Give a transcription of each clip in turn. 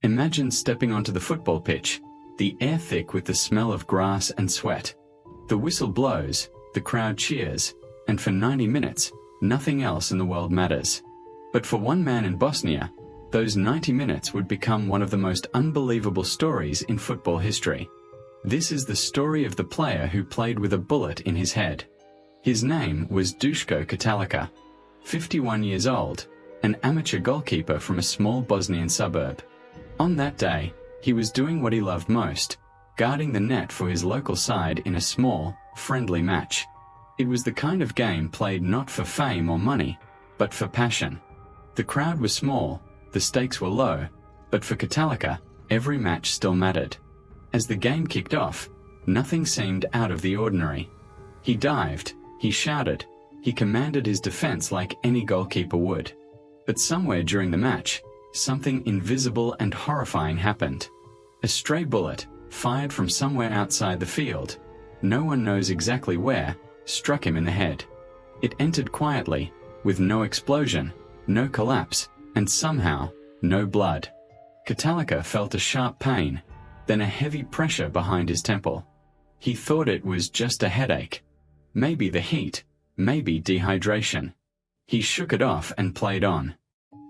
Imagine stepping onto the football pitch, the air thick with the smell of grass and sweat. The whistle blows, the crowd cheers, and for 90 minutes, nothing else in the world matters. But for one man in Bosnia, those 90 minutes would become one of the most unbelievable stories in football history. This is the story of the player who played with a bullet in his head. His name was Duško Krtalica, 51 years old, an amateur goalkeeper from a small Bosnian suburb. On that day, he was doing what he loved most, guarding the net for his local side in a small, friendly match. It was the kind of game played not for fame or money, but for passion. The crowd was small, the stakes were low, but for Krtalica, every match still mattered. As the game kicked off, nothing seemed out of the ordinary. He dived, he shouted, he commanded his defense like any goalkeeper would. But somewhere during the match, something invisible and horrifying happened. A stray bullet, fired from somewhere outside the field, no one knows exactly where, struck him in the head. It entered quietly, with no explosion, no collapse, and somehow, no blood. Krtalica felt a sharp pain, then a heavy pressure behind his temple. He thought it was just a headache. Maybe the heat, maybe dehydration. He shook it off and played on.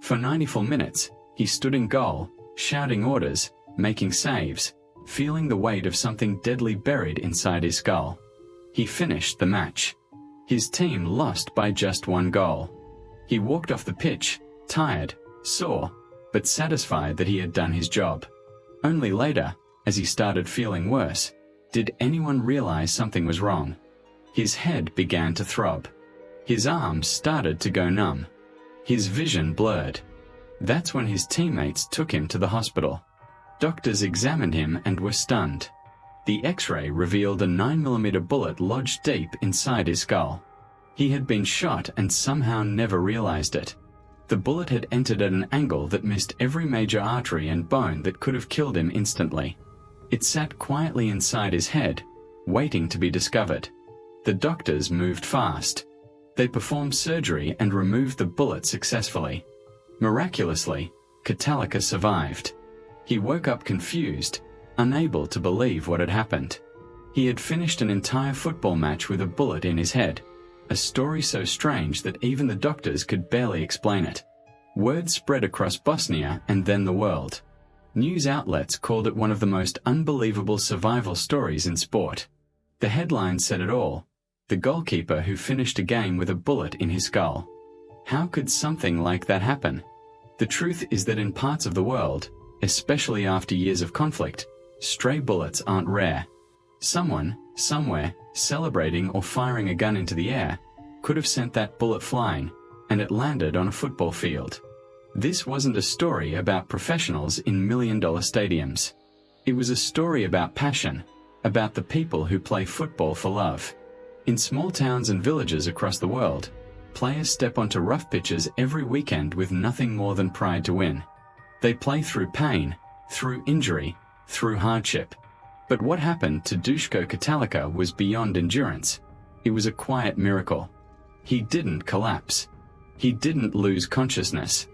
For 94 minutes, he stood in goal, shouting orders, making saves, feeling the weight of something deadly buried inside his skull. He finished the match. His team lost by just one goal. He walked off the pitch, tired, sore, but satisfied that he had done his job. Only later, as he started feeling worse, did anyone realize something was wrong. His head began to throb. His arms started to go numb. His vision blurred. That's when his teammates took him to the hospital. Doctors examined him and were stunned. The X-ray revealed a 9mm bullet lodged deep inside his skull. He had been shot and somehow never realized it. The bullet had entered at an angle that missed every major artery and bone that could have killed him instantly. It sat quietly inside his head, waiting to be discovered. The doctors moved fast. They performed surgery and removed the bullet successfully. Miraculously, Krtalica survived. He woke up confused, unable to believe what had happened. He had finished an entire football match with a bullet in his head, a story so strange that even the doctors could barely explain it. Word spread across Bosnia and then the world. News outlets called it one of the most unbelievable survival stories in sport. The headline said it all: the goalkeeper who finished a game with a bullet in his skull. How could something like that happen? The truth is that in parts of the world, especially after years of conflict, stray bullets aren't rare. Someone, somewhere, celebrating or firing a gun into the air, could have sent that bullet flying, and it landed on a football field. This wasn't a story about professionals in million-dollar stadiums. It was a story about passion, about the people who play football for love. In small towns and villages across the world, players step onto rough pitches every weekend with nothing more than pride to win. They play through pain, through injury, through hardship. But what happened to Duško Krtalica was beyond endurance. It was a quiet miracle. He didn't collapse. He didn't lose consciousness.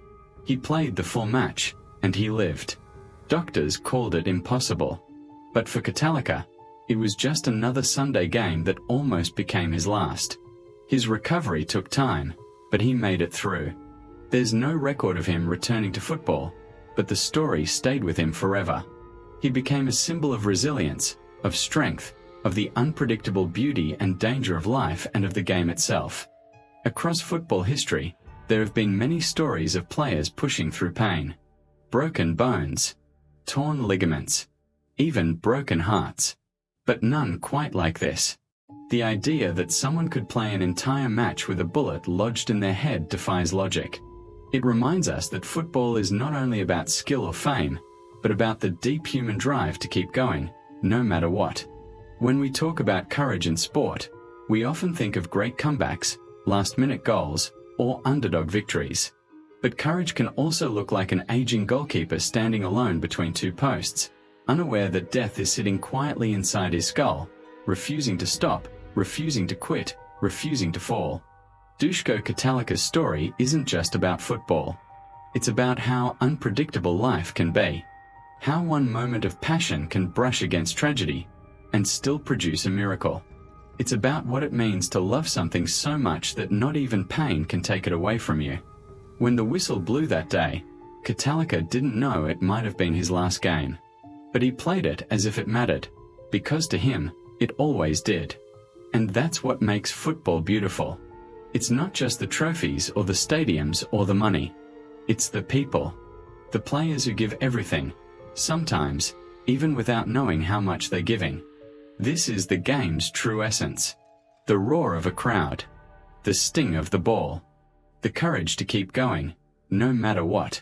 He played the full match, and he lived. Doctors called it impossible. But for Krtalica, it was just another Sunday game that almost became his last. His recovery took time, but he made it through. There's no record of him returning to football, but the story stayed with him forever. He became a symbol of resilience, of strength, of the unpredictable beauty and danger of life and of the game itself. Across football history, there have been many stories of players pushing through pain. Broken bones, torn ligaments, even broken hearts. But none quite like this. The idea that someone could play an entire match with a bullet lodged in their head defies logic. It reminds us that football is not only about skill or fame, but about the deep human drive to keep going, no matter what. When we talk about courage in sport, we often think of great comebacks, last-minute goals, or underdog victories. But courage can also look like an aging goalkeeper standing alone between two posts, unaware that death is sitting quietly inside his skull, refusing to stop, refusing to quit, refusing to fall. Duško Krtalica's story isn't just about football. It's about how unpredictable life can be. How one moment of passion can brush against tragedy and still produce a miracle. It's about what it means to love something so much that not even pain can take it away from you. When the whistle blew that day, Krtalica didn't know it might have been his last game. But he played it as if it mattered, because to him, it always did. And that's what makes football beautiful. It's not just the trophies or the stadiums or the money. It's the people. The players who give everything, sometimes, even without knowing how much they're giving. This is the game's true essence. The roar of a crowd. The sting of the ball. The courage to keep going, no matter what.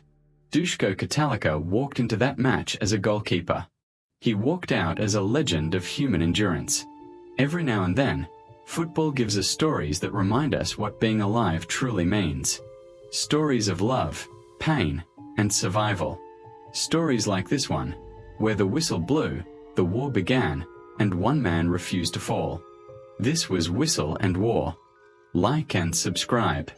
Duško Krtalica walked into that match as a goalkeeper. He walked out as a legend of human endurance. Every now and then, football gives us stories that remind us what being alive truly means. Stories of love, pain, and survival. Stories like this one, where the whistle blew, the war began, and one man refused to fall. This was Whistle and War. Like and subscribe.